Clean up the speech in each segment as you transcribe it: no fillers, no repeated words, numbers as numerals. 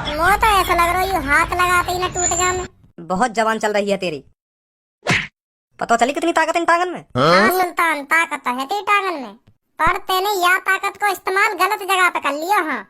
मुझे तो ऐसा लग रहा है हाथ लगाते ही ना टूट जाए। बहुत जवान चल रही है तेरी। पता चली कितनी ताकत इन टांगन में। हाँ सुल्तान, ताकत तो है तेरी टांगन में, पर तेने या ताकत को इस्तेमाल गलत जगह पे कर लिया। हाँ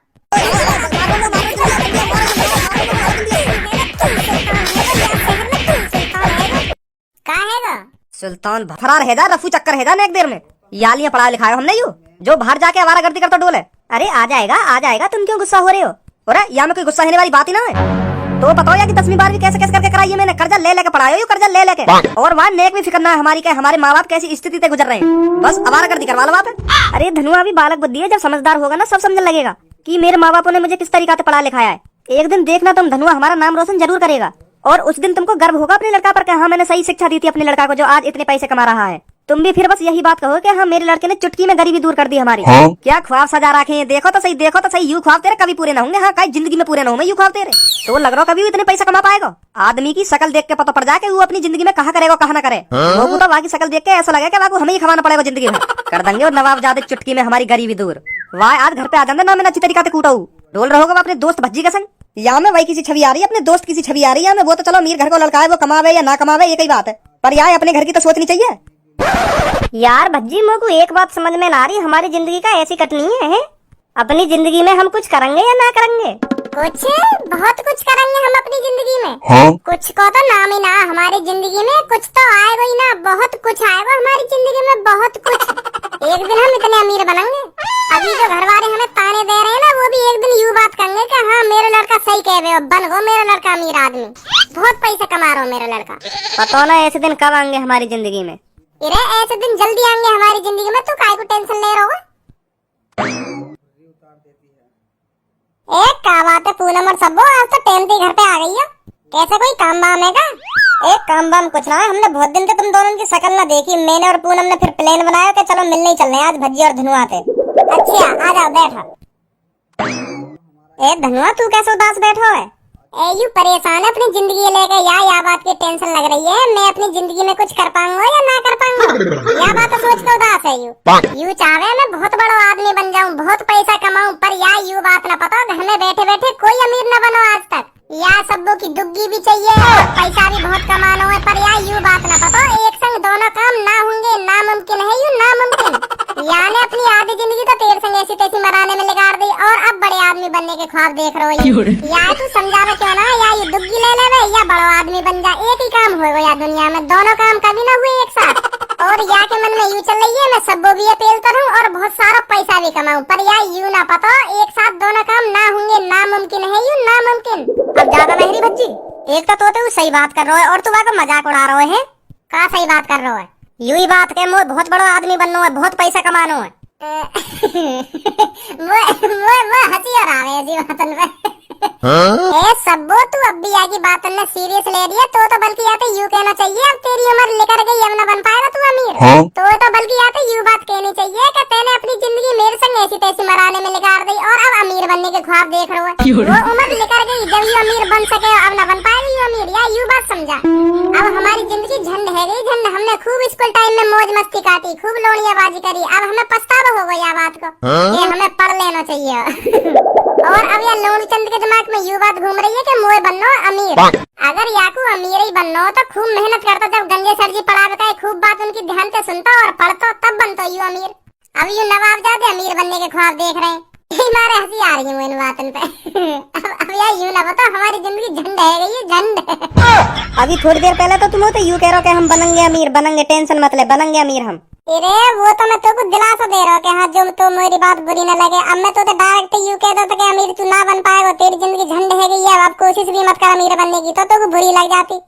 का हैगा सुल्तान फरार है जा, रफू चक्कर है जा एक देर में। यालियां पढ़ा लिखाया हमने यू जो बाहर जाके आवारागर्दी करता डोले। अरे आ जाएगा, तुम क्यों गुस्सा हो रहे हो? और यहाँ में कोई गुस्सा होने वाली बात ही ना है। तो बताओ यार कि 10वीं 12वीं कैसे कैसे करके कराई है मैंने, कर्जा ले लेके पढ़ाया यू, कर्जा ले लेके। और वहाँ नेक भी फिक्र ना है हमारी, हमारे माँ बाप कैसी स्थिति से गुजर रहे हैं, बस आवारागर्दी करवा लो वहाँ पे। अरे धनुआ अभी बालक बुद्धि है, जब समझदार होगा ना सब समझने लगेगा कि मेरे माँ बापों ने मुझे किस तरीका से पढ़ा लिखाया है। एक दिन देखना तुम धनुआ हमारा नाम रोशन जरूर करेगा, और उस दिन तुमको गर्व होगा अपने लड़का पर कि हाँ मैंने सही शिक्षा दी थी अपने लड़का को जो आज इतने पैसे कमा रहा है। तुम भी फिर बस यही बात कहो कि हाँ मेरे लड़के ने चुटकी में गरीबी दूर कर दी हमारी। हाँ? क्या ख्वाब सजा रखे हैं, देखो तो सही यू ख्वाब तेरे कभी पूरे ना होंगे। हाँ कहीं जिंदगी में पूरे ना होंगे यू ख्वाब तेरे। तो लग रहा कभी भी इतने पैसा कमा पाएगा? आदमी की शकल देख के पता पड़ जाए कि वो अपनी जिंदगी में कहाँ करेगा कहाँ ना करे। वो तो बाकी शकल देख के ऐसा लगे कि हमें ही खवाना पड़ेगा जिंदगी में। कर देंगे और नवाबजादे चुटकी में हमारी गरीबी दूर। वाह आज घर पे आ जाते ना, मैंने अच्छी तरीका से कूटा हूँ। डोल रहोगा अपने दोस्त भज्जी का संग, या में वही किसी छवि आ रही है, अपने दोस्त किसी छवि आ रही है। वो तो चलो अमीर घर को लड़का है, वो कमावे या ना कमावे ये कई बात है, पर यार अपने घर की तो सोचनी चाहिए। यार भज्जी मेरे को एक बात समझ में ना आ रही, हमारी जिंदगी का ऐसी कटनी है? अपनी जिंदगी में हम कुछ करेंगे या ना करेंगे? कुछ बहुत कुछ करेंगे हम अपनी जिंदगी में। हाँ? कुछ को तो नाम ही ना हमारी जिंदगी में, कुछ तो आएगा ही ना, बहुत कुछ आएगा हमारी जिंदगी में, बहुत कुछ। एक दिन हम इतने अमीर बनेंगे, अभी जो घर वाले हमें ताने दे रहे हैं ना, वो भी एक दिन यूँ बात करेंगे कि हाँ मेरा लड़का सही कह रहे हो, बन गो मेरा लड़का अमीर आदमी, बहुत पैसा कमा रहा हो मेरा लड़का। पता ना ऐसे दिन कब आएंगे हमारी जिंदगी में? अरे ऐसे दिन जल्दी आएंगे हमारी जिंदगी में, तू काहे को टेंशन ले रहा हो? एक का बात है पूनम और सबो, आज तो टेम घर पे आ गई है। कैसे कोई काम वाम है का? एक काम वाम कुछ ना है, हमने बहुत दिन से तुम दोनों की शक्ल ना देखी। मैंने और पूनम ने फिर प्लान बनाया कि चलो मिलने ही चलने आज भज्जी और धनुआ थे। अच्छा आ जाओ बैठो। ए धनुआ तू कैसे उदास बैठो है? यू परेशान है अपनी जिंदगी लेकर, या बात की टेंशन लग रही है मैं अपनी जिंदगी में कुछ कर पाऊंगा या ना कर पाऊंगा, या बात सोच के उदास है। यू चाहे मैं बहुत बड़ा आदमी बन जाऊं, बहुत पैसा कमाऊं, पर यू बात ना पता घर में बैठे बैठे कोई अमीर न बनो आज तक। या सबो की दुग्गी भी चाहिए, पैसा भी बहुत कमाना है, पर यू बात ना पता एक संग दोनों काम ना होंगे, नामुमकिन है यू नामुमकिन। ने अपनी आधी जिंदगी तो तेरे संग ऐसी तैसी मराने में लगा दी, और अब बड़े आदमी बनने के ख्वाब देख रहे हो। या तू समझावे क्यों ना, या ये दुग्गी ले ले या बड़ा आदमी बन जा, एक ही काम होगा या दुनिया में, दोनों काम कभी ना हुए एक साथ। और या के मन में यू चल रही है मैं सबो भी अपील करूं और बहुत सारा पैसा भी कमाऊं, पर यू ना पता एक साथ दोनों काम ना होंगे, नामुमकिन है यू नामुमकिन। अब ज्यादा महरी बच्ची, एक तो तू सही बात कर रहा है और तू बात मजाक उड़ा रहा है। का सही बात कर रहा है? यू ही बात के मुझे बहुत बड़ा आदमी बनना है, बहुत पैसा कमाना है। वो हंसी आ रहा है जी बातन पे। ए सबो तू अब भी आगे बातन ने सीरियस ले रही है, तो बल्कि याते यू कहना चाहिए अब तेरी उम्र लेकर गई अब ना बन पाएगा तू अमीर। हाँ? तो बल्कि याते यू बात कहनी चाहिए कि तैने अपनी जिंदगी मेरे संग ऐसी तैसी मराने में लगा दी और अब अमीर बनने के ख्वाब देख रहा है। वो उम्र लेकर गई जब यू अमीर बन सके, अब ना बन पाएगा यू अमीर, या यू बात समझा। अब हमारी जिंदगी झंड है गई झंड, हमने खूब स्कूल टाइम में मौज मस्ती काटी, खूब लोड़ियाबाजी करी, अब हमें पछतावा हो गया बात को। ये हमें पढ़ लेना चाहिए। और अब यह लोन चंद के दिमाग में यू बात घूम रही है कि मोए बनना अमीर। अगर याकू अमीर ही बनना हो तो खूब मेहनत करता, जब गंजे सर जी पढ़ा बताए खूब बात उनकी ध्यान से सुनता और पढ़ता, तब बनता यू अमीर। अब यू नवाबजादे अमीर बनने के ख्वाब देख रहे हैं, मारे हंसी आ रही है इन बातन पे। अब यार यूं ना बता हमारी जिंदगी झंड है गई झंड। अभी थोड़ी देर पहले तो तुम तो यूं कह रहे हो कि हम बनेंगे अमीर, बनेंगे, टेंशन मत ले, बनेंगे अमीर हम। अरे वो तो मैं तुमको दिलासा दे रहा हूँ कि हाँ जो तो मेरी बात बुरी न लगे। अब मैं तो डायरेक्ट यूं कह देता कि अमीर तू ना बन पाएगा, तेरी जिंदगी झंड है गई है, अब कोशिश भी मत कर अमीर बनने की, तो तुमको बुरी लग जाती।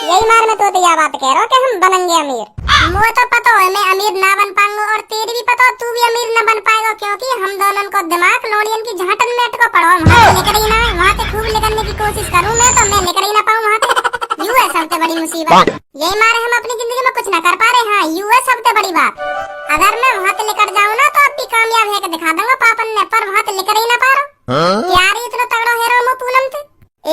यही मार मैं तो यह बात कह रहा हूँ कि हम बनेंगे अमीर। मुझे तो पता है मैं अमीर ना बन पाऊंगा, और तेरी भी पता तू भी अमीर न बन पाएगा, क्योंकि हम दोनों को दिमाग लोडियन की झांटन में को पढ़ो, वहाँ निकल ही ना, वहाँ से खूब निकलने की कोशिश करूँ मैं, तो मैं निकल ही ना पाऊँ वहाँ से। यू है सबसे बड़ी मुसीबत, यही मारे हम अपनी जिंदगी में कुछ न कर पा रहे। हाँ यू है सबसे बड़ी बात। अगर मैं वहाँ से लेकर जाऊँ ना तो अब भी कामयाब है कि दिखा दूंगा पापन ने, पर वहाँ से लेकर ही ना पा रहा। यार इतना तगड़ा है रहा पूनम थे,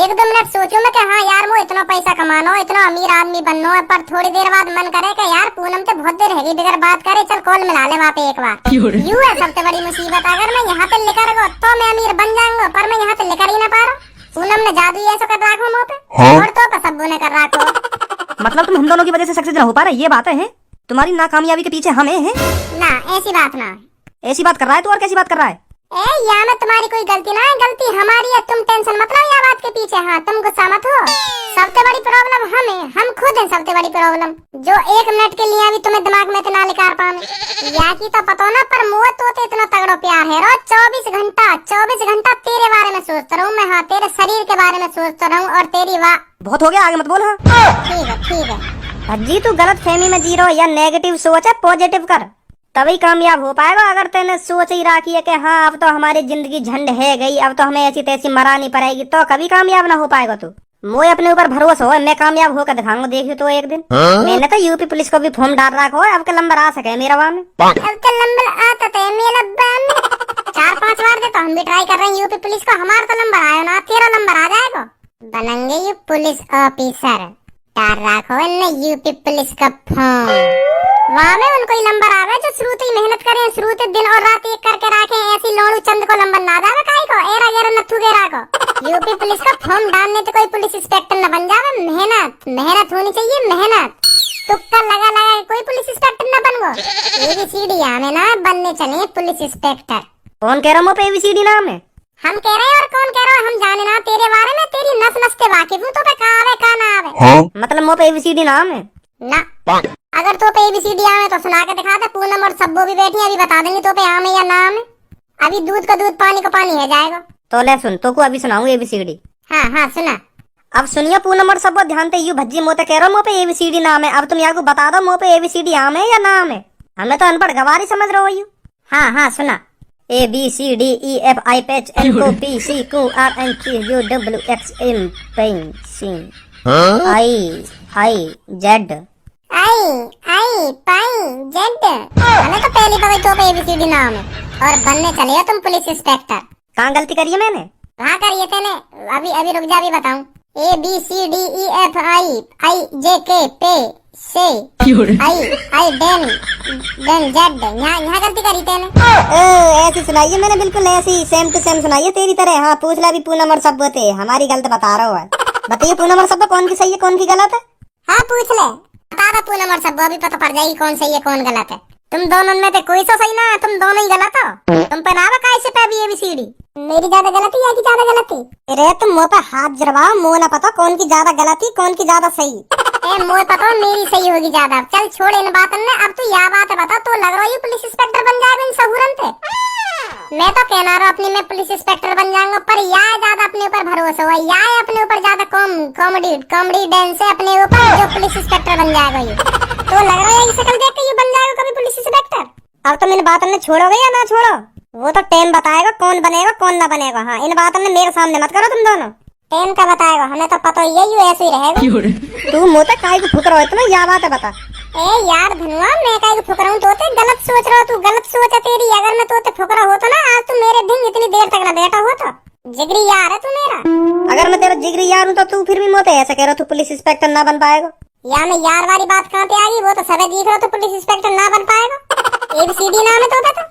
एक दो मिनट सोचो मैं कि हाँ यार वो इतना पैसा कमाना हो, इतना अमीर आदमी बनना है, पर थोड़ी देर बाद मन करे कि यार पूनम तो बहुत देर है बगैर बात करे, चल कॉल मिला ले वहाँ पे एक बार। यू है सबसे बड़ी मुसीबत, अगर मैं यहाँ से लेकर गो तो मैं अमीर बन जाऊंगा, पर मैं यहाँ से लेकर ही ना पा रहा। पूनम ने जादू ऐसा कर रखो मुंह पे और तो पर सब्बू ने कर रखो। मतलब तुम हम दोनों की वजह से सक्सेस न हो पा रहे, ये बात है? तुम्हारी नाकामयाबी के पीछे हम हैं? ना ऐसी बात ना है। ऐसी बात कर रहा है तू, और कैसी बात कर रहा है? यहाँ में तुम्हारी कोई गलती ना है, गलती हमारी है। तुम टेंशन मत लो या बात के पीछे। हाँ तुम गुस्सा मत हो। सबसे बड़ी प्रॉब्लम हम है, हम खुद हैं सबसे बड़ी प्रॉब्लम, जो 1 मिनट के लिए भी तुम्हें दिमाग में इतना निकाल पाने। या की तो पता ना, पर मुँह तो इतना तगड़ो प्यार है। रोज 24 घंटा तेरे बारे में सोचता रहूँ मैं। हाँ तेरे शरीर के बारे में सोचता रहूँ और तेरी वाह। बहुत हो गया, आगे मत बोल। हाँ ठीक है। भज्जी तू गलत फहमी में जी रहा या नेगेटिव सोच है, पॉजिटिव कर, तभी कामयाब हो पाएगा। अगर तेने सोच ही रखी है कि हाँ अब तो हमारी जिंदगी झंड है गई, अब तो हमें ऐसी तैसी मरानी पड़ेगी, तो कभी कामयाब ना हो पाएगा तू। मोए अपने ऊपर भरोसा हो, मैं कामयाब होकर दिखाऊंगा, देखियो तो एक दिन। मैंने तो यूपी पुलिस को भी फॉर्म डाल रखा है, अब के नंबर आ सके मेरा वहाँ में। अब के नंबर आता थे मेरा में 4-5 बार दे तो हम भी ट्राई कर रहे हैं यूपी पुलिस को। हमारा तो नंबर आया ना, तेरा नंबर आ जाएगा। बनेंगे यू पुलिस ऑफिसर, डाल रखो यूपी पुलिस का फॉर्म। वहाँ में उनको ही नंबर आवे जो शुरू से मेहनत करें, शुरू से दिन और रात एक करके रखे। ऐसी लोणू चंद को नंबर ना जावे काई को, एरा गेरा नथु गेरा को। यूपी पुलिस का फॉर्म डालने तो कोई पुलिस इंस्पेक्टर न बन जावे। मेहनत होनी चाहिए, मेहनत। तुक्का लगा कोई पुलिस इंस्पेक्टर न बन गो। ABCD आने ना बनने चले पुलिस इंस्पेक्टर। कौन कह रहा हूँ ABCD नाम है? हम कह रहे हैं और कौन कह रहा है हम जाने ना। तेरे बारे में तेरी नस नस के वाकिफ हूँ, तो पे का आवे का ना आवे। मतलब मुँह पे ABCD नाम है ना? अगर तो पे ABCD आवे तो सुना के दिखा दे। पूनम और सब्बो भी बैठी है, अभी बता देंगे तो पे आमे या ना आमे। अभी दूध का दूध पानी का पानी है जाएगा। तो ले सुन, तो को अभी सुनाऊंगी ABCD। हाँ सुना। अब सुनिए पूनम और सब्बो ध्यान से, यू भज्जी मोते कह रहा हूँ मुँह पे ABCD नाम है। अब तुम यहाँ को बता दो मुँह पे ABCD आम है या नाम है? हमें तो अनपढ़ गवारी समझ रहे हो यू। हाँ सुना। ABCDEFIHNOPQRNQUWXMPZ हमें तो पहली बार तो ABCD नाम है और बनने चले हो तुम पुलिस इंस्पेक्टर। कहाँ गलती करी है मैंने? कहाँ करिए तेने? अभी रुक जा, अभी बताऊं। ABCDEFIJK यहाँ गलती करी तेने। ऐसी सुनाई है मैंने, बिल्कुल ऐसी सेम टू सेम सुनाई है तेरी तरह। हाँ पूछ ला भी पूनम और सब्बो थे, हमारी गलत बता रहा है। बताइए पूनम और सब्बो कौन की सही है कौन की गलत है? हाँ पूछ ले, बता दो पूनम और सब्बो, अभी पता पड़ जाएगी कौन सही है कौन गलत है। तुम दोनों में से कोई तो सही ना है, तुम दोनों ही गलत हो। तुम पे ना कैसे पे भी ABCD? मेरी ज्यादा गलती या की ज्यादा गलती? अरे तुम मुँह पे हाथ जरवाओ, मुँह ना पता कौन की ज्यादा गलती कौन की ज्यादा सही। मुझे पता मेरी सही होगी ज्यादा। चल छोड़ इन बातों ने, अब तू यह बात बता, तो लग रहा है पुलिस इंस्पेक्टर बन जाएगा इन सहूरन पे। मैं तो कहना रहा अपनी मैं पुलिस इंस्पेक्टर बन जाऊंगा, पर या ज्यादा अपने ऊपर भरोसा हुआ, या अपने ऊपर ज्यादा कॉमेडी डांस है अपने ऊपर, जो पुलिस इंस्पेक्टर बन जाएगा ये। तो लग रहा है शक्ल देख के ये बन जाएगा कभी पुलिस इंस्पेक्टर। अब तुम इन बातों ने छोड़ोगे या ना छोड़ो, वो तो टाइम बताएगा कौन बनेगा कौन ना बनेगा। हाँ इन बातों ने मेरे सामने मत करो तुम दोनों। टाइम का बताएगा, हमें तो पता ही है यू ऐसे ही रहेगा। तू मुँह तक काहे को फुक रहा है इतना, या बात है बता। ए यार धनुआ, मैं काहे को फुक रहा हूँ? तोते गलत सोच रहा, तू गलत सोच है तेरी। अगर मैं तोते फुक रहा होता ना, आज तू मेरे दिन इतनी देर तक ना बैठा होता। जिगरी यार है तू मेरा। अगर मैं तेरा जिगरी यार हूँ तो तू फिर भी मोते ऐसा कह रहा तू पुलिस इंस्पेक्टर ना बन पाएगा। या मैं यार वाली बात कहाँ पे आ गई? वो तो सब देख रहा, तो पुलिस इंस्पेक्टर ना बन पाएगा। ABCD नाम है तोते का।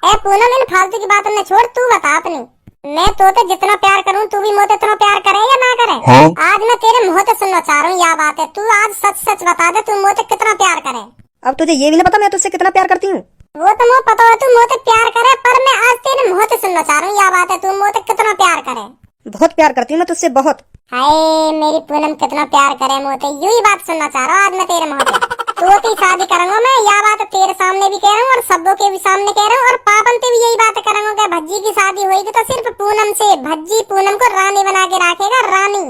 ए पूनम इन फालतू की बातों ने छोड़, तू बता अपनी। मैं तोते जितना प्यार करूं तू भी मोते इतना प्यार करे या ना करे? हाँ? आज मैं तेरे मुंह से सुनना चाह रहा हूँ या बात है। तू आज सच सच बता दे, तू मोते कितना प्यार करे। अब तुझे ये भी नहीं पता मैं तुझसे कितना प्यार करती हूँ? वो तो मुझे पता है तू मोते प्यार करे, पर मैं आज तेरे मुंह से सुनना चाह रहा हूँ या बात है, तू मोते कितना प्यार करे। बहुत प्यार करती हूँ मैं तुझसे, बहुत। हाय मेरी पूनम कितना प्यार करे मोते, यू ही बात सुनना चाह रहा हूँ आज मैं तेरे मुंह से। तो शादी करूंगा मैं, या बात तेरे सामने भी कह रहा हूँ और सब्बों के भी सामने कह रहा हूँ, और पापन पे भी यही बात करूंगा कि भज्जी की शादी होगी तो सिर्फ पूनम से। भज्जी पूनम को रानी बना के रखेगा, रानी।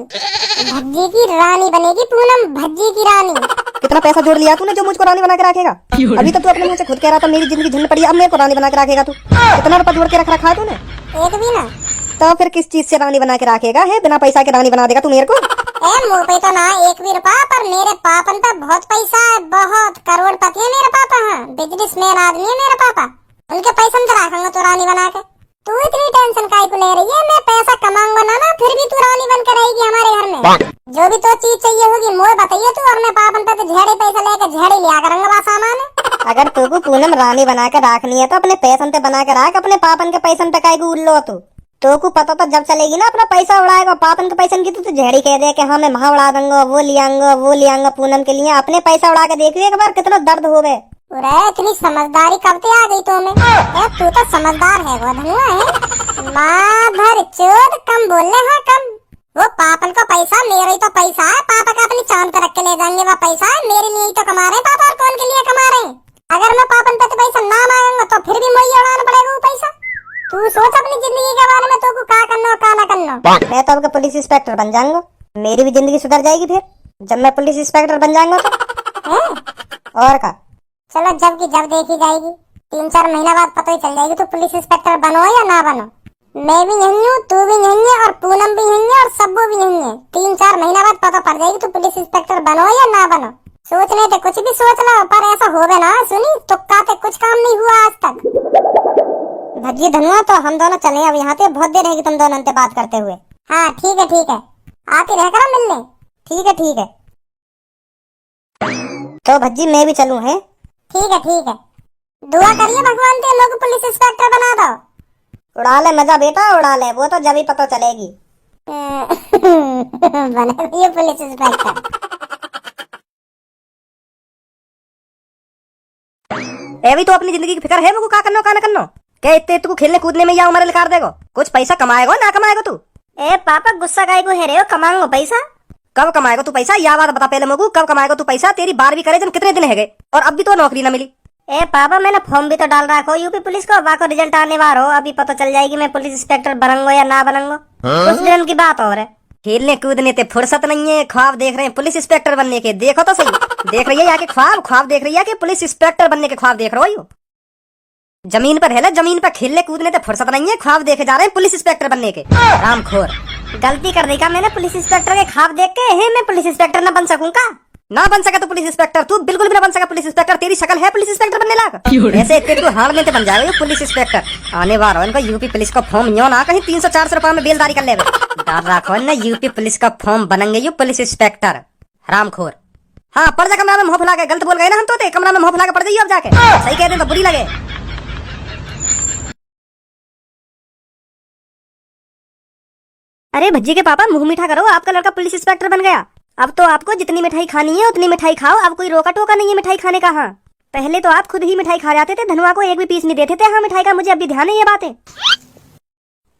भज्जी की रानी बनेगी पूनम, भज्जी की रानी। कितना पैसा जोड़ लिया तूने जो मुझको रानी बना के रखेगा? अभी तो तू अपने मुंह से खुद कह रहा था मेरी जिंदगी झंड पड़ी, अब मेरे को रानी बना के रखेगा तू? कितना रुपया जोड़ के रखा तूने? एक भी ना। तो फिर किस चीज से रानी बना के रखेगा? है बिना पैसा के रानी बना देगा तू मेरे को? मुँह पे तो ना एक भी रुपया, पर मेरे पापन पे बहुत पैसा है, बहुत करोड़पति है मेरे पापा। हाँ बिजनेसमैन आदमी है मेरे पापा, उनके पैसा में रखूंगा तो रानी बना के। तू इतनी टेंशन काहे को ले रही है? मैं पैसा कमाऊंगा ना फिर भी तू रानी बन के रहेगी हमारे घर में। जो भी तो चीज चाहिए होगी मुझे बताइए, तू अपने पापन पे तो झेड़े पैसा लेके झेड़े लिया करूंगा बस सामान। अगर तू को पूनम रानी बना के रखनी है तो अपने पैसन पे बना के रख, अपने पापन के पैसन पे काहे को उल्लो तू। तो को पता तो जब चलेगी ना अपना पैसा उड़ाएगा पापन के पैसे की तो झेड़ी कह दे कि हाँ मैं वहां उड़ा दूंगा वो लियांगा पूनम के लिए अपने पैसा उड़ा के देखिए एक बार कितना दर्द होवे। अरे इतनी समझदारी कब से आ गई तुम्हें? तू तो समझदार है वो धनुआ है। माधर चोद कम बोलने हाँ कम। वो पापन का पैसा मेरा ही तो पैसा है। पापा का अपनी चांद पे रख के ले जाएंगे वो पैसा है मेरे लिए ही तो कमा रहे हैं पापा और कौन के लिए कमा रहे हैं? अगर मैं पापन पे तो पैसा ना मांगूंगा तो फिर भी मुझे उड़ाना पड़ेगा वो पैसा। तू सोच अपनी जिंदगी के बारे में तो को क्या करना और क्या ना करना। मैं तो आपका पुलिस इंस्पेक्टर बन जाऊंगा मेरी भी जिंदगी सुधर जाएगी फिर जब मैं पुलिस इंस्पेक्टर बन जाऊंगा तो और का चलो जब की जब देखी जाएगी 3-4 महीना बाद पता ही चल जाएगी तू पुलिस इंस्पेक्टर बनो या ना बनो। मैं भी यही हूँ तू भी यही है और पूनम भी यही है और सब्बू भी यही है। 3-4 महीना बाद पता पड़ जाएगी तू पुलिस इंस्पेक्टर बनो या ना बनो। सोचने थे कुछ भी सोच लो पर ऐसा होवे ना सुनी तुक्का थे कुछ काम नहीं हुआ आज तक। भज्जी धनुआ तो हम दोनों चले अब यहाँ पे बहुत देर रहेगी तुम दोनों से बात करते हुए। हाँ ठीक है आते रह करो मिलने। ठीक है तो भज्जी मैं भी चलूँ है? ठीक है दुआ करिए भगवान ते लोग पुलिस इंस्पेक्टर बना दो। उड़ा ले मजा बेटा उड़ा ले वो तो जब ही पता चलेगी। बने ये पुलिस इंस्पेक्टर। भी तो अपनी जिंदगी की फिक्र है वो का करनो का ना करनो क्या इतने तू खेलने कूदने में या उम्र लिखार देगो कुछ पैसा कमाएगा ना कमाएगा तू? पापा गुस्सा काहे को है रे कमाऊंगा पैसा। कब कमाएगा तू पैसा या बात बता पहले मुझको कब कमाएगा तू पैसा? तेरी 12वीं करे जन कितने दिन है गए और अब भी तो नौकरी ना मिली। पापा मैंने फॉर्म भी तो डाल रखा यूपी पुलिस को वाको रिजल्ट आने वाला हो अभी पता चल जाएगी मैं पुलिस इंस्पेक्टर बनूंगा या ना बनूंगा। कुछ दिन की बात और है। खेलने कूदने ते फुर्सत नहीं है ख्वाब देख रहे हैं पुलिस इंस्पेक्टर बनने के। देखो तो सही देख रही है या ख्वाब देख रही है कि पुलिस इंस्पेक्टर बनने के ख्वाब देख रहे हो? जमीन पर है जमीन पर खेलने कूदने ते फुर्सत नहीं है ख्वाब देखे जा रहे हैं पुलिस इंस्पेक्टर बनने के। रामखोर गलती कर दी का मैंने पुलिस इंस्पेक्टर के ख्वाब देख के मैं पुलिस इंस्पेक्टर ना बन सकूंगा? ना बन सका तो पुलिस इंस्पेक्टर तू बिल्कुल भी ना बन सका पुलिस इंस्पेक्टर। तेरी शक्ल है पुलिस इंस्पेक्टर बनने लायक ऐसे इतने तू हार में बन जाएगा पुलिस इंस्पेक्टर। आने वाला इनका यूपी पुलिस का फॉर्म यो ना कहीं 300-400 रुपए में बेलदारी कर ले डर रखो ना यूपी पुलिस का फॉर्म बनेंगे यू पुलिस इंस्पेक्टर। हरामखोर हाँ पड़ जा कमरा में मुंह फुला के गलत बोल गए ना हम तो कमरा में मुंह फुला के पड़ जाइए अब जाके सही कह दे तो बुरी लगे। अरे भज्जी के पापा मुंह मीठा करो आपका लड़का पुलिस इंस्पेक्टर बन गया। अब तो आपको जितनी मिठाई खानी है उतनी मिठाई खाओ अब कोई रोका टोका नहीं है मिठाई खाने का। हाँ पहले तो आप खुद ही मिठाई खा जाते थे धनुआ को एक भी पीस नहीं देते थे। हाँ मिठाई का मुझे अभी ध्यान है ये बातें।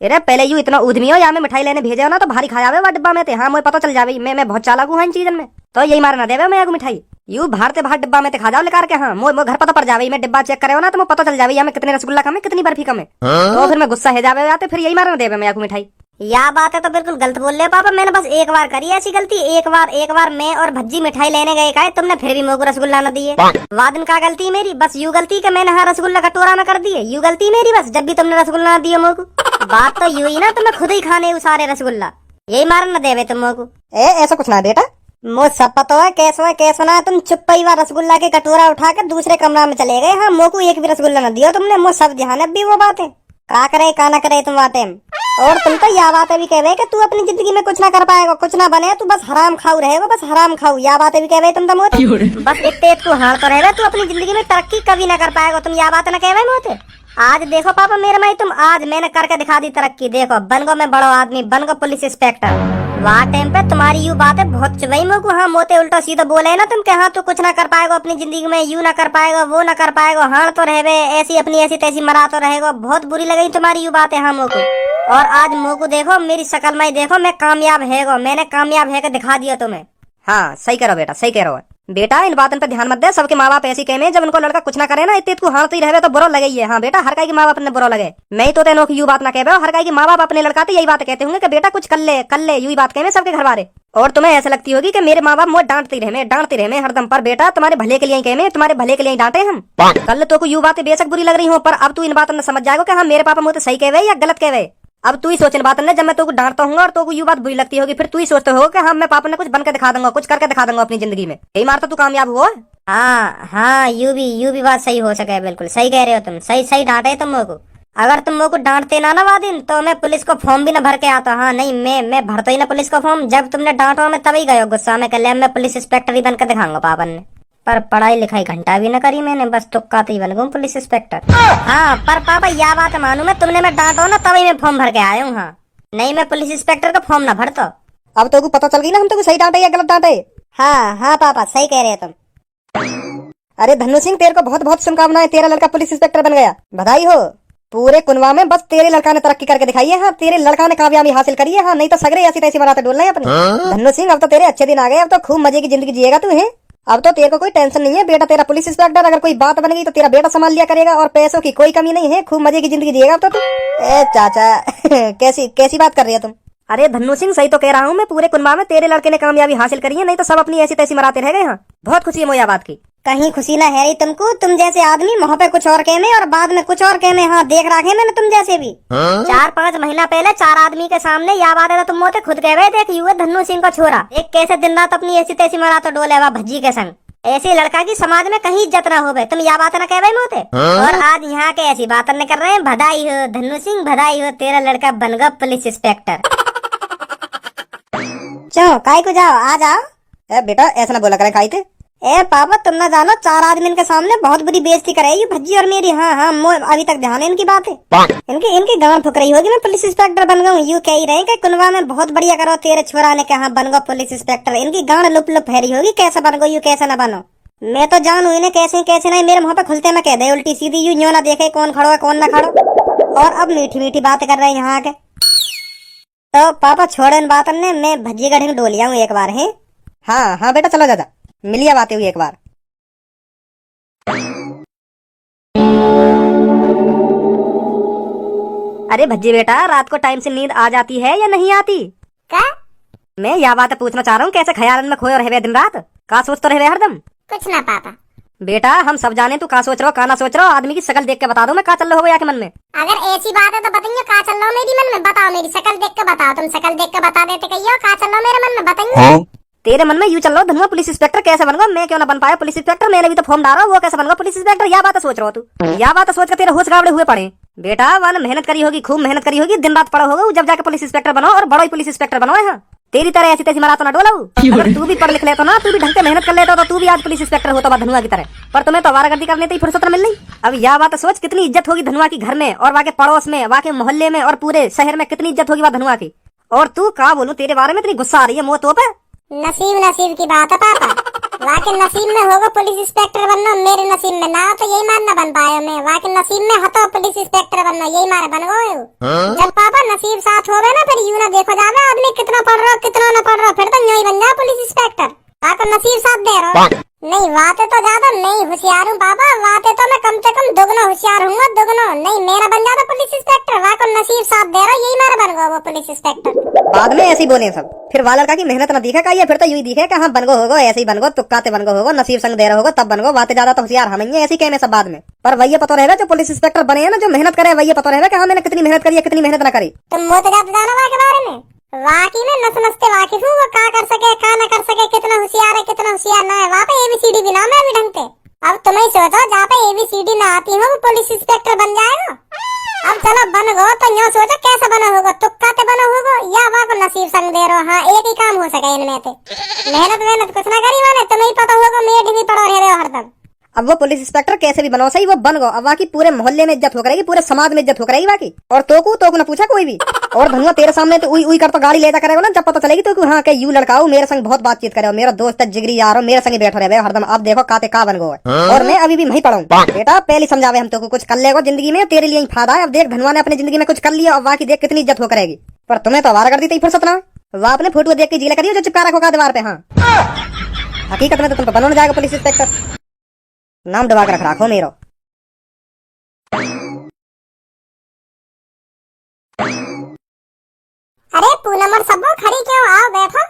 अरे पहले यू इतना उद्यमी हो या मैं मिठाई लेने भेजे हो ना तो भारी खा जावे डिब्बा में थे। हाँ मुझे पता चल जावे मैं बहुत चालाक हूँ इन चीजन में तो यही मारना देवे मैं मिठाई यू बाहर से बाहर डिब्बा में खा जाओ लेकर के। हाँ मोर घर पता पड़ जावे मैं डिब्बा चेक करे हो ना तो मुझे पता चल जावे या मैं कितने रसगुल्ला खामे कितनी बर्फी खामे तो फिर मैं गुस्सा है जावे आते फिर यही मारना देवे मैं मिठाई। या बात है तो बिल्कुल गलत बोल रहे पापा मैंने बस एक बार करी ऐसी गलती एक बार मैं और भज्जी मिठाई लेने गए का तुमने फिर भी मुझको रसगुल्ला न दिए। वादन का गलती मेरी बस यू गलती के मैंने हाँ रसगुल्ला कटोरा में कर दिए यू गलती मेरी बस जब भी तुमने रसगुल्ला न दिए मुझको। बात तो यू ही ना तुम्हें खुद ही खाने सारे रसगुल्ला यही मार न देवे तुम मुझको। ऐसा कुछ ना बेटा मुझ सब पता है कैसा ना तुम चुप ही रसगुल्ला के कटोरा उठा के दूसरे कमरा में चले गए। हाँ मुझको एक भी रसगुल्ला न दिया तुमने मुझ सब ध्यान है भी वो बात है का करे का ना करे तुम बातें। और तुम तो या बातें भी कहे कि तू अपनी जिंदगी में कुछ ना कर पाएगा कुछ ना बने तू बस हराम खाऊ रहेगा बस हराम खाऊ या बातें भी कहे तुम तो मोते बस इतने तू हार तो रहे तू अपनी जिंदगी में तरक्की कभी ना कर पाएगा तुम या बातें ना कहे मोते। आज देखो पापा मेरे में तुम आज मैंने करके दिखा दी तरक्की देखो बन गो मैं बड़ो आदमी बन गो पुलिस इंस्पेक्टर। वहाँ टाइम पे तुम्हारी यू बातें बहुत चुभई मुझको। हाँ मोते उल्टा सीधा बोले ना तुम के हाँ तू कुछ ना कर पाएगा अपनी जिंदगी में यू ना कर पाएगा वो ना कर पाएगा हार तो रहे ऐसी अपनी ऐसी तैसी मरा तो रहेगा बहुत बुरी लगी तुम्हारी यू बातें हाँ मुझको। और आज मुझको देखो मेरी शक्ल में देखो मैं कामयाब है मैंने कामयाब है दिखा दिया तुम्हें। हाँ सही करो बेटा सही कह रहे हो बेटा इन बातों पर ध्यान मत दे सबके माँ बाप ऐसी कहे जब उनको लड़का कुछ ना करे ना इतने को हारते ही रहे तो बुरा लगे ही है। हाँ बेटा हर काई के माँ बाप ने बुरा लगे मैं तो तेनों की यू बात ना कह हर काई के माँ बाप अपने लड़का यही बात कहते होंगे कि बेटा कुछ कर ले यू बात कहे सबके घर वाले। और तुम्हें ऐसा लगती होगी कि मेरे माँ बाप मुझे डांटते रहे हरदम पर बेटा तुम्हारे भले के लिए कहे तुम्हारे भले के लिए डांटे हम कल तो यू बातें बेशक बुरी लग रही हो पर अब तू इन बातों में समझ जाएगा कि हाँ मेरे पापा मुझे सही कहे या गलत कहे। अब तू ही सोचने बात है जब मैं तो डांटता हूँ और तो यू बात बुरी लगती होगी फिर तू ही सोचते हो कि हाँ मैं पापा ने कुछ बन के दिखा दूंगा कुछ करके दिखा दूंगा अपनी जिंदगी में यही मारता तू कामयाब हुआ। हाँ यू भी बात सही हो सके बिल्कुल सही कह रहे हो तुम सही डांटे तुम मुझको। अगर तुम मुझको डांटते ना वादिन तो मैं पुलिस को फॉर्म भी ना भर के आता। हाँ नहीं मैं भरता ही ना पुलिस को फॉर्म जब तुमने डांटो मैं तभी गयो गुस्सा में कल मैं पुलिस इंस्पेक्टर ही बनकर दिखाऊंगा पापा ने पर पढ़ाई लिखाई घंटा भी न करी मैंने, बस तुक्का तो ही बन गई पुलिस इंस्पेक्टर। हाँ पर पापा यह बात मानू मैं, तुमने मैं डांटो ना तभी मैं फॉर्म भर के आया हूँ। हाँ नहीं मैं पुलिस इंस्पेक्टर का फॉर्म ना भरता। अब तो पता चल गई ना हम तो सही डांटे या गलत डांटे। हाँ हाँ पापा सही कह रहे हैं तुम। अरे धन्नू सिंह तेरे को बहुत बहुत शुभकामनाएं, तेरा लड़का पुलिस इंस्पेक्टर बन गया, बधाई हो। पूरे कुनवा में बस तेरे लड़का ने तरक्की करके दिखाई है। हाँ तेरे लड़का ने कामयाबी हासिल करी है। हाँ नहीं तो सगरे ऐसी तैसी बनाते डोल रहे अपने। धन्नू सिंह अब तो तेरे अच्छे दिन आ गए, अब तो खूब मजे की जिंदगी जिएगा तू है। अब तो तेरे को कोई टेंशन नहीं है, बेटा तेरा पुलिस इंस्पेक्टर, अगर कोई बात बन गई तो तेरा बेटा संभाल लिया करेगा और पैसों की कोई कमी नहीं है, खूब मजे की जिंदगी जिएगा अब तो तू। ए चाचा कैसी कैसी बात कर रही है तुम। अरे धन्नू सिंह सही तो कह रहा हूँ मैं, पूरे कुनबा में तेरे लड़के ने कामयाबी हासिल करी है, नहीं तो सब अपनी ऐसी तैसी मराते रह गए। हाँ बहुत खुशी है मोया बात की। कहीं खुशी ना है तुमको, तुम जैसे आदमी मुँह पे कुछ और कहने और बाद में कुछ और कहने। हाँ देख रखे मैंने तुम जैसे भी। 4-5 महीना पहले 4 आदमी के सामने यह बात है तुम मोते खुद कह रहे थे कि धन्नू सिंह का छोरा एक कैसे दिन रात अपनी ऐसी तैसी मराता डोले वा भज्जी के संग। ऐसे लड़का की समाज में कहीं इज्जत ना हो गए, तुम यह बात ना कह रहे मोते। और आज यहाँ के ऐसी बात न कर रहे हैं। बधाई हो धन्नू सिंह, बधाई हो, तेरा लड़का बन गया पुलिस इंस्पेक्टर। चलो काई को जाओ, आ जाओ। ए बेटा ऐसा ना बोला करें खाई थे। ए पापा तुम ना जानो 4 आदमी के सामने बहुत बुरी बेइज्जती कराई भज्जी और मेरी। हाँ हाँ अभी तक ध्यान है इनकी बातें। इनकी गांड फुक रही होगी मैं पुलिस इंस्पेक्टर बन गया हूँ। यूँ कह ही रहे कि कुनवा में बहुत बढ़िया करो, तेरे छोरा ने कहा बन गो पुलिस इंस्पेक्टर। इनकी गांड लुप लुप फेरी होगी, कैसे बन गो यू कैसे ना बनो। मैं तो जानू इन्हें कैसे कैसे नहीं, मेरे मुँह पे खुलते मैं कह दे उल्टी सीधी यूँ ना देखे कौन खड़ो है कौन ना खड़ो। और अब मीठी मीठी बात कर रहे हैं यहाँ के। तो पापा छोड़ो इन बातों ने, मैं भज्जी का ढिंग डोलिया हूँ एक बार है। हाँ हाँ बेटा चलो दादा मिलिया बातें हुई एक बार। अरे भज्जी बेटा रात को टाइम से नींद आ जाती है या नहीं आती? क्या? मैं यह बात पूछना चाह रहा हूँ, कैसे ख्याल में खोए रहे दिन रात, का सोच तो रहे हरदम? कुछ ना पापा। बेटा हम सब जाने तू का सोच रहा हो का ना सोच रहा हो, आदमी की शकल देख के बता दो मैं का चल रहा होगा या के मन में। अगर ऐसी बात है तो बताइए का चल रहा हो मेरी मन में, बताओ मेरी शक्ल देख के बताओ। तुम शक्ल देख के बता देते कहियो का चल रहा हो मेरे मन में, बताइए। तेरे मन में यूं चल रहा हो धनुआ पुलिस इंस्पेक्टर कैसे बन गया, मैं क्यों ना बन पाया पुलिस इंस्पेक्टर, मैंने भी तो फॉर्म डाला वो कैसे बन गया पुलिस इंस्पेक्टर, यह बात सोच रहा हो तू। यह बात सोच कर तेरे होश गावड़े हुए पड़े। बेटा वन मेहनत करी होगी, खूब मेहनत करी होगी, दिन रात पड़ा होगा जब जाके पुलिस इंस्पेक्टर बनो और बड़ा ही पुलिस इंस्पेक्टर बनो। है तेरी तरह ऐसी तैसी मरा तो ना डोला। अगर तू भी पढ़ लिख लेता ना, तू भी ढंग से मेहनत कर लेता तो तू भी आज पुलिस इंस्पेक्टर होता धनुआ की तरह। पर तुम्हें तो आवारागर्दी करने की फुर्सत मिल नहीं। अब यह बात सोच कितनी इज्जत होगी धनुआ की घर में और वाके पड़ोस में, वाके मोहल्ले में और पूरे शहर में कितनी इज्जत होगी धनुआ की। और तू का बोलूं तेरे बारे में इतनी गुस्सा आ रही है मुँह तो पे। नसीब नसीब की बात है पापा, वाके नसीब में होगा पुलिस इंस्पेक्टर बनना, मेरे नसीब में ना तो यही मार ना बन पाया मैं। वाके नसीब में हतो पुलिस इंस्पेक्टर बनना, यही मारे बन गए। जब पापा नसीब साथ हो गए ना फिर यूं ना देखो जावे आदमी कितना पढ़ रहा कितना ना पढ़ रहा, फिर तो यूं ही बन जाए पुलिस इंस्पेक्टर। वाके नसीब साथ दे रहा नहीं, वाते तो ज्यादा नहीं होशियार हूँ पापा, वाते तो मैं कम से कम दुगना होशियार हूँ, दुगना नहीं। मेरा बन जाता पुलिस इंस्पेक्टर, वाको नसीब साथ दे रहा, यही मेरा बन गया वो पुलिस इंस्पेक्टर। बाद में ऐसे ही बोले सब, फिर वाला लड़का की मेहनत ना दिखे का ये, फिर तो यूं ही दिखे हाँ बन गो होगा, ऐसे ही बन गो, तुक्काते बन गो होगा, नसीब संग दे रहा होगा तब बन गो। बातें ज्यादा तो होशियार हम ही ऐसे ही कहने सब बाद में। पर वही पता रहेगा जो पुलिस इंस्पेक्टर बने हैं ना, जो मेहनत करे वही पता रहेगा कि हाँ मैंने कितनी मेहनत करी है कितनी मेहनत ना करी। तुम वो तो जानो वहाँ के बारे में, वाकई में नस नसते वाकिफ हूँ, वो का कर सके का न कर सके, कितना होशियार है कितना होशियार ना है। वहाँ पे ABCD भी नाम है अभी ढंग से। अब तुम्हें सोचो जहाँ पे ABCD ना आती हो वो पुलिस इंस्पेक्टर बन जाएगा। अब चलो बन गो तो यूँ सोचो कैसे बना होगा, तुक्का ते बना होगा या वहाँ को नसीब संग दे रहो। हाँ एक ही काम हो सके इनमें से, मेहनत कुछ ना करी वाले, तुम्हें पता होगा मेड भी पड़ो रहे हरदम। अब वो पुलिस इंस्पेक्टर कैसे भी बनो सही वो बन गो, अब बाकी पूरे मोहल्ले में इज्जत हो करेगी, पूरे समाज में इज्जत हो करेगी बाकी। और तो ना पूछा कोई भी। और धनुआ तेरे सामने तो उई कर तो गाड़ी ले जा करेगा ना, जब पता चलेगी तो हाँ के यू लड़का हो मेरे संग बहुत बातचीत करे, मेरा दोस्त जिगरी यार हो, मेरे संग बैठो रहे हरदम। अब देखो काते का बन गो है। और मैं अभी भी वही पढ़ाऊं बेटा, पहले समझावे हम तो कुछ कर लेगा जिंदगी में, तेरे लिए ही फायदा है। अब देख धनुआ ने अपनी जिंदगी में कुछ कर लिया और बाकी देख कितनी इज्जत हो करेगी। पर तुम्हें तो आवारा कर दी फुर्सत ना, वह अपने फोटो देख के जीला करिए जो चिपका रखोगा दीवार पे। हाँ हकीकत में तो तुम बनोने जाएगा पुलिस इंस्पेक्टर, नाम दबा कर रख रखो मेरो। अरे पूनम और सबो खड़ी क्यों, आओ बैठो।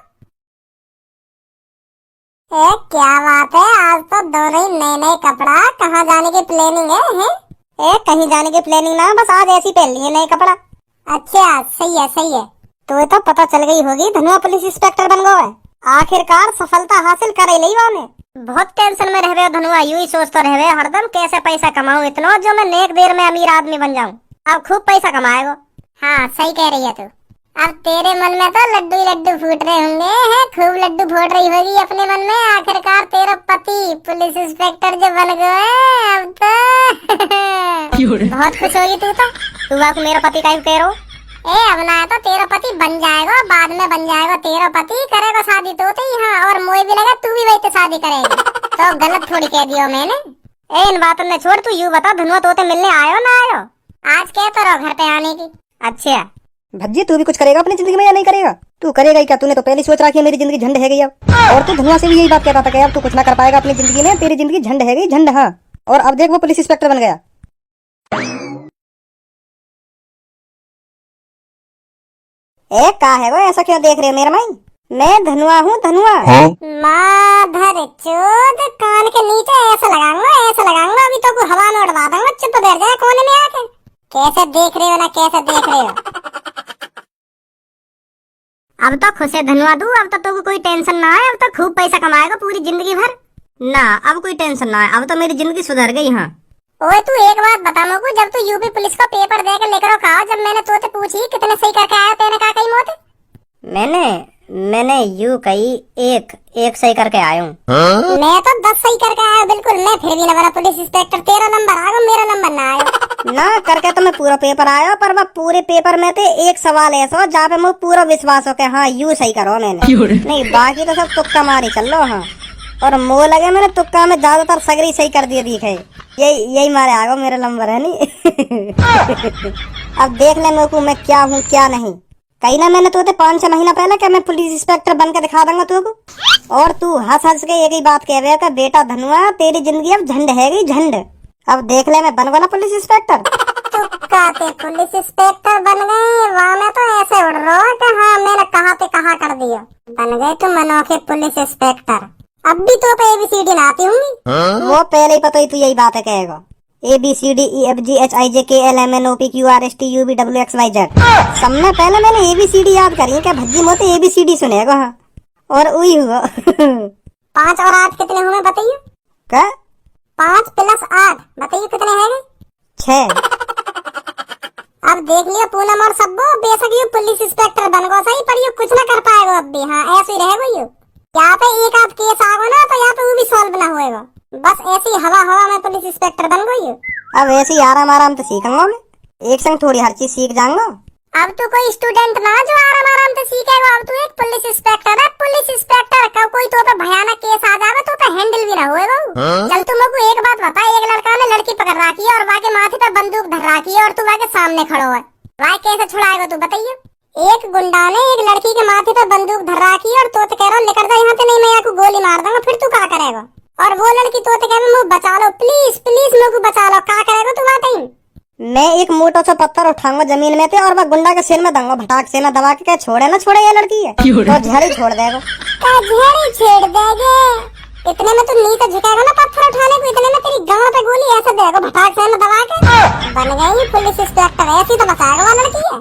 क्या बात है, आज तो दोनों ही नए कपड़ा, कहाँ जाने की प्लानिंग है? कहीं जाने की प्लानिंग ना, बस आज ऐसी पहन लिए नए कपड़ा। अच्छा सही है। तो पता चल गई होगी धनुआ पुलिस इंस्पेक्टर बन गया है, आखिरकार सफलता हासिल कर ही वाने। बहुत टेंशन में रह रहे हो धनुआ, यूं ही सोचते रह रहे हरदम कैसे पैसा कमाऊं इतना जो मैं नेक देर में अमीर आदमी बन जाऊं। अब खूब पैसा कमाएगो। हाँ सही कह रही है तू। अब तेरे मन में तो लड्डू ही लड्डू फूट रहे होंगे हैं, खूब लड्डू फोड़ रही होगी अपने मन में। आखिरकार तेरा पति पुलिस इंस्पेक्टर जो बन गए अब तो बहुत खुश होगी तू आपको मेरा पति का कह रहा अब ना तो तेरा पति बन जाएगा, बाद में बन जाएगा तेरा पति, करेगा शादी तो यहाँ, और मोए भी लगा तू भी वही तो शादी करेगी। तो गलत थोड़ी कह दियो मैंने। इन बातों में छोड़, तू यूँ बता धनुआ तोते मिलने आयो ना आयो? आज कह तो रहो घर पे आने की। अच्छा भज्जी तू भी कुछ करेगा अपनी जिंदगी में या नहीं करेगा? तू करेगा ही क्या? तूने तो पहले सोच रखी है मेरी जिंदगी झंड है गई अब। और तू धनुआ से भी यही बात कहता था कि अब तू कुछ ना कर पाएगा अपनी जिंदगी में, तेरी जिंदगी झंड है गई झंड। हाँ, और अब देख वो पुलिस इंस्पेक्टर बन गया। का है वो ऐसा क्यों देख रहे हो मेरा माई? मैं धनुआ हूँ धनुआ। माधर चोद, कान के नीचे ऐसा लगाऊंगा अभी तो हवा में उड़वा दूंगा। चुप बैठ जाए कोने में आके। कैसे देख रहे हो ना, कैसे देख रहे हो? अब तो खुश है धनुआ तू, अब तो तुमको कोई टेंशन ना है, अब तो खूब पैसा कमाएगा पूरी जिंदगी भर ना। अब कोई टेंशन ना है, अब तो मेरी जिंदगी सुधर गई। हाँ ओए तू एक बात बता मुझको, जब तू यूपी पुलिस का पेपर दे के लेकर कहा, जब मैंने तुझसे पूछी कितने सही करके आया, तेने कहा कहीं मोते? मैंने यू कही एक सही करके आया हूँ। मैं तो 10 सही करके आया बिल्कुल। मैं फिर भी ना बना पुलिस इंस्पेक्टर, तेरा नंबर आएगा मेरा नंबर ना आया। ना करके तो मैं पूरा पेपर आया, पर वह पूरे पेपर में थे एक सवाल ऐसा जहाँ पे मुझे पूरा विश्वास हो के हाँ यू सही करो मैंने, नहीं बाकी तो सब तुक्का मारी चल लो। हाँ, और मोह लगे मैंने तुक्का में ज्यादातर सगरी सही कर दिए दिखे, यही मारे आगो मेरा नंबर है नहीं। अब देख ले मेरे को मैं क्या हूँ क्या नहीं। कहीं ना मैंने तो 5-6 महीना पहले क्या मैं पुलिस इंस्पेक्टर बन के दिखा दूंगा तुमको, और तू हंस के एक ही बात कह रहे हो बेटा धनुआ तेरी जिंदगी अब झंड है गई झंड। अब देख ले मैं बन गया ना पुलिस इंस्पेक्टर। कहते पुलिस इंस्पेक्टर बन गए, वहाँ में तो ऐसे उड़ रहा है कि हाँ मैंने कहा पे कहा कर दिया, बन गए तुम अनोखे पुलिस इंस्पेक्टर। अब भी तो ABCD ना आती होंगी? वो पहले ही पता ही तू यही बात है कहेगा, ABCDEFGHIJKLMNOPQRSTUVWXYZ। सब में पहले मैंने ABCD याद करी क्या भज्जी मोते ABCD सुनेगा। हाँ, और वही हुआ। 5 और 8 कितने हुए बताइए? क्या? 5 + 8 बताइए कितने हैं? 6। अब देख लिया पूनम और सब्बो, बेशक ये पुलिस इंस्पेक्टर बन गो सही, पर ये कुछ ना कर पाएगा अब भी। हाँ ऐसे ही रहेगा ये। यहाँ पे एक आध केस आगो ना तो यहाँ पे वो भी सॉल्व ना होएगा, बस ऐसी हवा में पुलिस इंस्पेक्टर बन गई। अब ऐसे ही आराम से सीखूंगा मैं, एक संग थोड़ी हर चीज सीख जाऊंगा। अब तू कोई स्टूडेंट ना जो आराम से सीखेगा, अब तू एक पुलिस इंस्पेक्टर है। पुलिस इंस्पेक्टर का कोई तो पे भयानक केस आ जावे तो पे हैंडल भी ना होएगा। चल तू मेरे को एक बात बता, एक लड़का ने लड़की पकड़ रखी है और वहाँ के माथे पे बंदूक धर रखी है और तू वहाँ के सामने खड़ो है, वहाँ कैसे छुड़ाएगा तू बताइए? एक गुंडा ने एक लड़की के माथे पे बंदूक धर रखी है और तो कह रहा निकल जा यहाँ से, नहीं मैं यहाँ को गोली मार दूंगा, फिर तू क्या करेगा? और वो लड़की तो कह रहा बचा लो प्लीज मेरे को बचा लो, क्या करेगा तू वहाँ? मैं एक मोटा सा पत्थर उठाऊंगा जमीन में थे और वह गुंडा के सिर में दूंगा भटाक से, ना दबा के क्या छोड़े ना छोड़े ये लड़की है तो झड़ी छोड़ देगा। झड़ी छेड़ देगे इतने में तू नहीं तो झुकेगा ना पत्थर उठाने को, इतने में तेरी गांव पे गोली ऐसे देगा भटाक से ना दबा के। बन गई पुलिस इंस्पेक्टर, ऐसी तो बचाएगा वो लड़की है।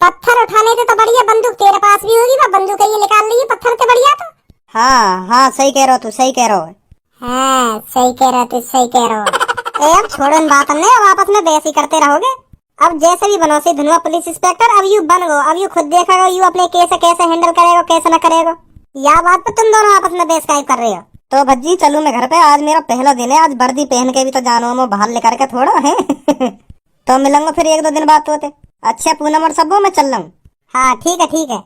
पत्थर उठाने से तो बढ़िया बंदूक तेरे पास भी होगी, वह बंदूक ये निकाल ली पत्थर से बढ़िया। तो हाँ सही कह रहा हो तू, सही कह रहा हो। हाँ सही कह रहा तू, सही कह रहा हो। अब छोड़ो इन बात हमने, अब आपस में बहस ही करते रहोगे। अब जैसे भी बनो से धनुआ पुलिस इंस्पेक्टर, अब यू बन गो, अब यू खुद देखेगा यू अपने केस कैसे हैंडल करेगा कैसे न करेगा, या बात पे तुम दोनों आपस में बहस काहे कर रहे हो। तो भज्जी चलू मैं घर पे, आज मेरा पहला दिन है, आज वर्दी पहन के भी तो जानो मैं बाहर लेकर के थोड़ा है। तो मिलूंगा फिर 1-2 दिन बाद होते। अच्छा पूनम और सबो मैं चल रहा हूँ। हाँ ठीक है।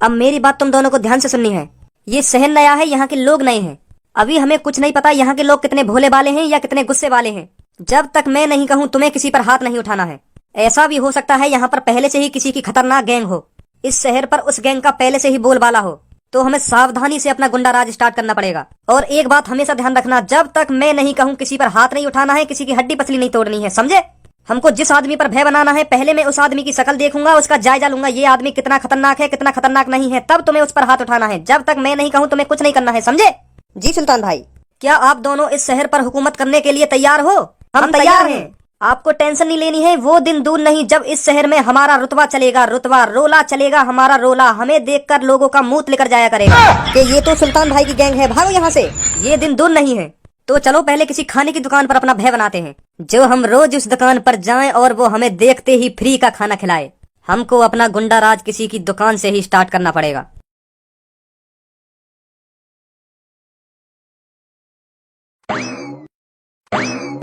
अब मेरी बात तुम दोनों को ध्यान से सुननी है। ये शहर नया है, यहाँ के लोग नए हैं, अभी हमें कुछ नहीं पता यहाँ के लोग कितने भोले वाले हैं या कितने गुस्से वाले हैं। जब तक मैं नहीं कहूँ तुम्हें किसी पर हाथ नहीं उठाना है। ऐसा भी हो सकता है यहाँ पर पहले से ही किसी की खतरनाक गैंग हो, इस शहर पर उस गैंग का पहले से ही बोलबाला हो, तो हमें सावधानी से अपना गुंडा राज स्टार्ट करना पड़ेगा। और एक बात हमेशा ध्यान रखना, जब तक मैं नहीं कहूँ किसी पर हाथ नहीं उठाना है, किसी की हड्डी पसली नहीं तोड़नी है, समझे? हमको जिस आदमी पर भय बनाना है, पहले मैं उस आदमी की शक्ल देखूंगा, उसका जायजा लूंगा, ये आदमी कितना खतरनाक है कितना खतरनाक नहीं है, तब तुम्हें उस पर हाथ उठाना है। जब तक मैं नहीं कहूँ तुम्हें कुछ नहीं करना है, समझे? जी सुल्तान भाई। क्या आप दोनों इस शहर पर हुकूमत करने के लिए तैयार हो? हम तैयार हैं। आपको टेंशन नहीं लेनी है, वो दिन दूर नहीं जब इस शहर में हमारा रुतबा चलेगा, रुतबा रोला चलेगा हमारा रोला, हमें देखकर लोगों का मुंह लेकर जाया करेगा कि ये तो सुल्तान भाई की गैंग है, भागो यहाँ से। ये दिन दूर नहीं है, तो चलो पहले किसी खाने की दुकान पर अपना भय बनाते हैं, जो हम रोज उस दुकान पर जाएं और वो हमें देखते ही फ्री का खाना खिलाए। हमको अपना गुंडा राज किसी की दुकान से ही स्टार्ट करना पड़ेगा।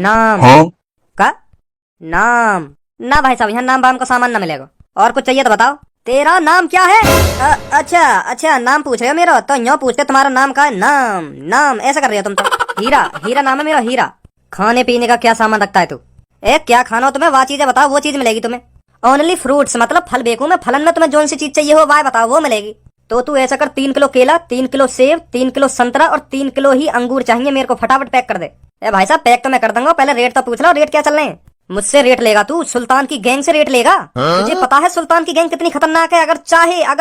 नाम का नाम ना भाई साहब, यहाँ नाम वाम का सामान ना मिलेगा। और कुछ चाहिए तो बताओ। तेरा नाम क्या है? अच्छा नाम पूछ रहे हो मेरा, तो यूँ पूछते तुम्हारा नाम का है? नाम ऐसा कर रहे हो तुम तो। हीरा नाम है मेरा, हीरा। खाने पीने का क्या सामान रखता है तू? क्या खाना हो तुम्हें, वो चीजें बताओ, वो चीज मिलेगी तुम्हें। ओनली फ्रूट्स, मतलब फल बेकू मैं, फलन में तुम्हें जो सी चीज चाहिए हो वह बताओ, वो मिलेगी। तो तू ऐसा कर, 3 किलो केला, 3 किलो सेब, 3 किलो संतरा और 3 किलो ही अंगूर चाहिए मेरे को। फटाफट पैक कर दे। भाई साहब पैक तो मैं कर दूंगा, पहले रेट तो पूछ लो, रेट क्या चल रहे हैं? मुझसे रेट लेगा तू? सुल्तान की गैंग से रेट लेगा? तुझे पता है सुल्तान की गैंग कितनी खतरनाक है? अगर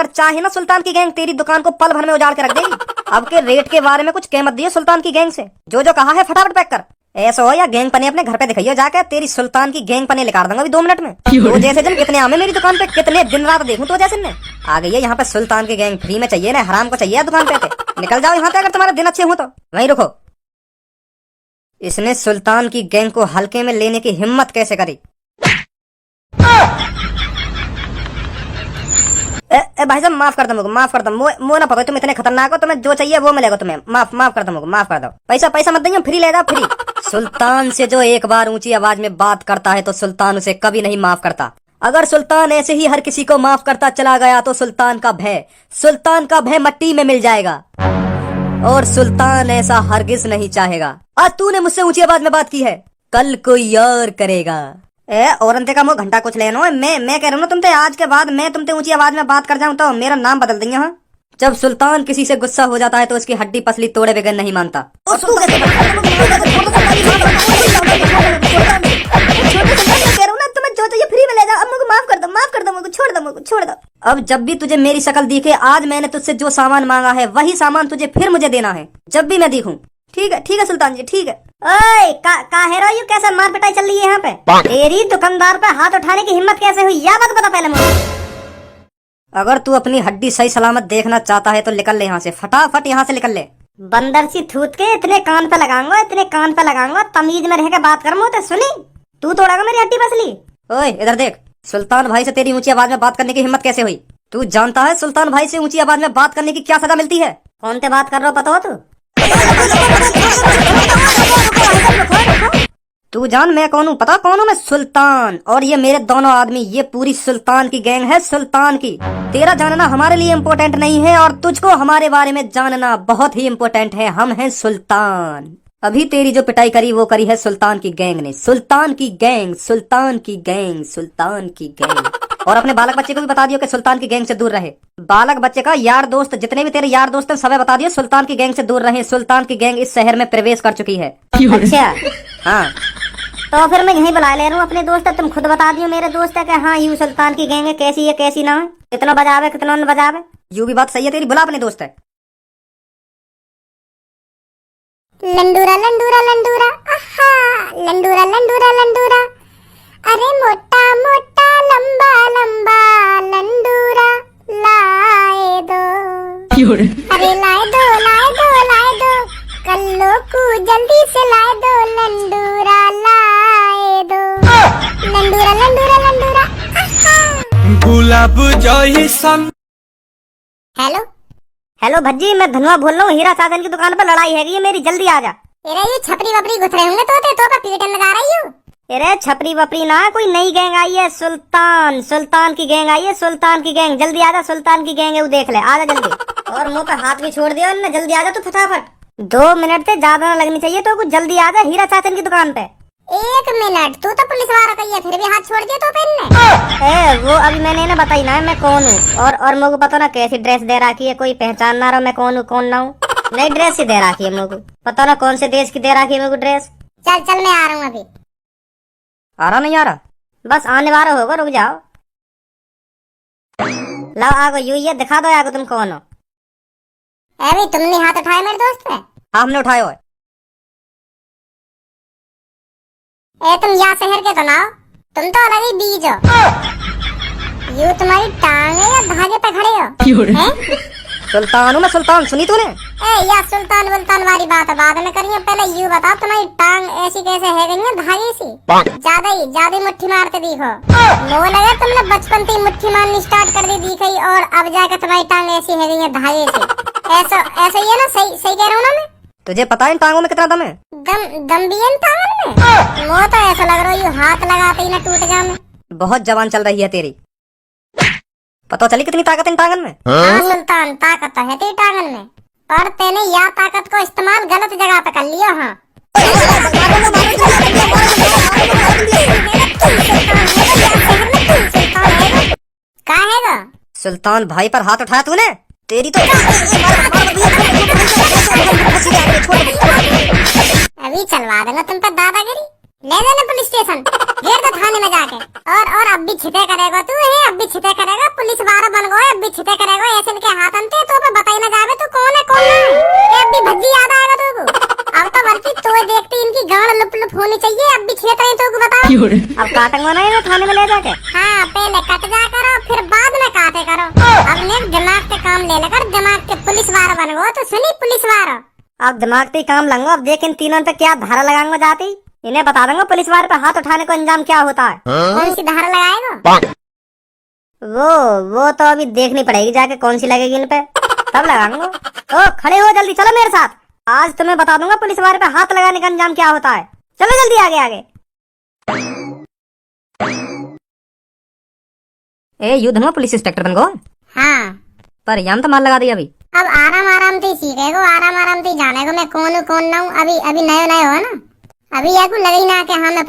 चाहे ना सुल्तान की गैंग तेरी दुकान को पल भर में उजाड़ के रख देगी। अब के रेट के बारे में कुछ कह मत दिए सुल्तान की गैंग से। जो कहा है फटाफट पैक कर। ऐसा हो या गैंग पने अपने घर पे दिखाइयो जाके, तेरी सुल्तान की गैंग पने निकाल दूंगा अभी 2 मिनट में। तो जैसे जन कितने आमे मेरी दुकान पे, कितने दिन रात देखूं तो जैसे ने आ गई है यहाँ पे सुल्तान की गैंग। फ्री में चाहिए ना, हराम को चाहिए दुकान पे। निकल जाओ यहाँ पे, अगर तुम्हारे दिन अच्छे हो तो। वहीं रुको। इसने सुल्तान की गैंग को हल्के में लेने की हिम्मत कैसे करी? भाई साहब माफ कर दो, मो ना पकड़ो, तुम इतने खतरनाक हो, तुम्हें जो चाहिए वो मिलेगा तुम्हें। माफ कर दो। पैसा मत दइयो, फ्री ले जाओ, फ्री। सुल्तान से जो एक बार ऊंची आवाज में बात करता है तो सुल्तान उसे कभी नहीं माफ करता। अगर सुल्तान ऐसे ही हर किसी को माफ करता चला गया तो सुल्तान का भय मट्टी में मिल जाएगा। और सुल्तान ऐसा हरगिज नहीं चाहेगा। आज तूने मुझसे ऊंची आवाज में बात की है, कल कोई और करेगा। और अंते का मुँह घंटा कुछ लेनो है। मैं कह रहा हूँ ना तुमसे, आज के बाद मैं तुमसे ऊंची आवाज में बात कर जाऊं तो मेरा नाम बदल देंगे। हाँ, जब सुल्तान किसी से गुस्सा हो जाता है तो उसकी हड्डी पसली तोड़े बगैर नहीं मानता। जो चाहिए फ्री में ले जाओ, अब मुझे माफ कर दो, मुझे छोड़ दो। अब जब भी तुझे मेरी शक्ल दिखे, आज मैंने तुझसे जो सामान मांगा है वही सामान तुझे फिर मुझे देना है, जब भी मैं दिखूं। ठीक है सुल्तान जी, ठीक है। ओए काहे कैसा मार पिटाई चल रही है यहाँ पे? तेरी दुकानदार पे हाथ उठाने की हिम्मत कैसे हुई, या बात बता पहले मुझे। अगर तू अपनी हड्डी सही सलामत देखना चाहता है तो निकल ले यहाँ से, फटाफट यहाँ से निकल ले। बंदर सी थूत के इतने कान पे लगाऊंगा, तमीज में रह के बात कर। मुझे सुनी तू तोड़ागा मेरी हड्डी पसली। ओए इधर देख, सुल्तान भाई से तेरी ऊंची आवाज में बात करने की हिम्मत कैसे हुई? तू जानता है सुल्तान भाई से ऊंची आवाज में बात करने की क्या सजा मिलती है? कौन से बात कर रहा हो, पता हो तू? तू जान मैं कौन हूँ, पता कौन हूँ? मैं सुल्तान। और ये मेरे दोनों आदमी, ये पूरी सुल्तान की गैंग है, सुल्तान की। तेरा जानना हमारे लिए इम्पोर्टेंट नहीं है और तुझको हमारे बारे में जानना बहुत ही इम्पोर्टेंट है। हम हैं सुल्तान। अभी तेरी जो पिटाई करी वो करी है सुल्तान की गैंग ने। सुल्तान की गैंग। और अपने बालक बच्चे को भी बता दियो कि सुल्तान की गैंग से दूर रहे। बालक बच्चे का यार दोस्त, जितने भी तेरे यार दोस्त हैं सबे बता दियो सुल्तान की गैंग से दूर रहे। सुल्तान की गैंग इस शहर में प्रवेश कर चुकी है। अच्छा हाँ, तो फिर मैं यहीं बुला ले रहा हूँ अपने दोस्त। तुम खुद बता दियो मेरे दोस्त है कि हाँ यू सुल्तान की गैंग है, कैसी है कैसी ना है, कितना बजावे कितना न बजावे। यू भी बात सही है तेरी, बुला अपने दोस्त है। लंडूरा आहा, लंडूरा। अरे मोटा लंबा लंडूरा लाए दो। अरे लाए दो, कल्लो को जल्दी से लाए दो, लंडूरा लाए दो। लंडूरा आहा। गुलाब जैसन। हेलो भज्जी, मैं धनुआ बोल रहा हूँ। हीरा साजन की दुकान पर लड़ाई है मेरी, जल्दी आ जा। अरे ये छपरी वपरी घुस रहे होंगे तो का पीटन लगा रही हूँ। अरे छपरी वपरी ना, कोई नई गैंग आई है, सुल्तान की गैंग आई है, सुल्तान की गैंग। जल्दी आजा, सुल्तान की गैंग है वो, देख ले, आजा जल्दी। और मुंह पे हाथ भी छोड़ दिया उन्होंने, जल्दी आजा तू फटाफट। 2 मिनट से ज्यादा ना लगनी चाहिए तो कुछ, जल्दी आजा हीरा चाचन की दुकान पे। 1 मिनट, तू तो पुलिस वाला कही है, फिर भी हाथ छोड़ दिया तो पहनने। वो अभी मैंने ना बताई ना मैं कौन हूँ। और मुझे पता ना कैसी ड्रेस दे रखी है, कोई पहचान ना रहा मैं कौन हूँ कौन ना हूँ। नई ड्रेस ही दे रखी है मुझे, पता ना कौन से देश की दे रखी है मुझे ड्रेस। चल मैं आ रहा हूँ। अभी आ रहा नहीं आ रहा? बस आने वाला होगा, रुक जाओ। लो आगो, यू ये दिखा दो आगो तुम कौन हो। अभी तुमने हाथ उठाया मेरे दोस्त पे? हाँ हमने उठाया हुआ है। तुम यहाँ शहर के तो ना हो, तुम तो अलग ही बीज हो। यू तुम्हारी टांग है या धागे पे खड़े हो? सुल्तान हूँ मैं, सुल्तान, सुनी तूने? ए या सुल्तान वुल्तान वाली बात बाद में करिए, पहले यू बताओ तुम्हारी टांग ऐसी कैसे है गई है धागे सी? ज्यादा ही मुट्ठी मारते दिखो। वो लगे तुमने बचपन से मुट्ठी मारनी स्टार्ट कर दी दिख गई, और अब जाकर तुम्हारी टांग ऐसी है गई है धागे से। ऐसा ऐसा ही है ना? सही सही कह रहा हूँ ना मैं? तुझे पता है इन टांगों में कितना दम है? दम भी है इन टांगों में? वो तो ऐसा लग रहा है यू हाथ लगाते ही ना टूट जाए। बहुत जवान चल रही है तेरी। पता चली कितनी ताकत इन टांगन में? हाँ सुल्तान, ताकत तो है तेरी टांगन में, पर तेने या ताकत को इस्तेमाल गलत जगह पे कर लिया। हाँ क्या हैगा? सुल्तान भाई पर हाथ उठाया तूने, तेरी तो अभी चलवा देना तुम पर दादागिरी। ले देना पुलिस स्टेशन, घेर दो थाने में जाके। और अब भी छिपे करेगा तू है, अब भी छिपे करेगा, पुलिस वाला बन गए, अब भी छिपे करेगा। ऐसे इनके हाथ अंते तो बताई ना जावे तू कौन है कौन नहीं। अब भी भज्जी याद आएगा तुमको। अब तो बल्कि तो देखती इनकी गांड लुप लुप होनी चाहिए। अब भी छिप रही तुमको बताओ। अब काटेंगे ना इन्हें थाने में ले जाके? हाँ पहले कट जा करो, फिर बाद में काटे करो। अब ने दिमाग के काम ले लेकर दिमाग के पुलिस वाला बन गए तो सुनी पुलिस वाला। अब दिमाग पे काम लूंगा। अब देख इन तीनों पे क्या धारा लगाऊंगा जाती, इन्हें बता दूंगा पुलिस वाले पे हाथ उठाने को अंजाम क्या होता है। कौन सी धारा लगाएगा? वो तो अभी देखनी पड़ेगी जाके कौन सी लगेगी इन पे, तब लगाऊंगा। ओ खड़े हो जल्दी, चलो मेरे साथ। आज तुम्हें बता दूंगा पुलिस वाले पे हाथ लगाने का अंजाम क्या होता है। चलो जल्दी आगे आगे। ए युद्ध में पुलिस इंस्पेक्टर बन गो। हाँ पर यहाँ तो मार लगा दी अभी। अब आराम से सीखेगो, आराम से जानेगो मैं कौन हूँ कौन ना हूँ। अभी नए हो ना, अभी आपको लगे ना कि हाँ मैं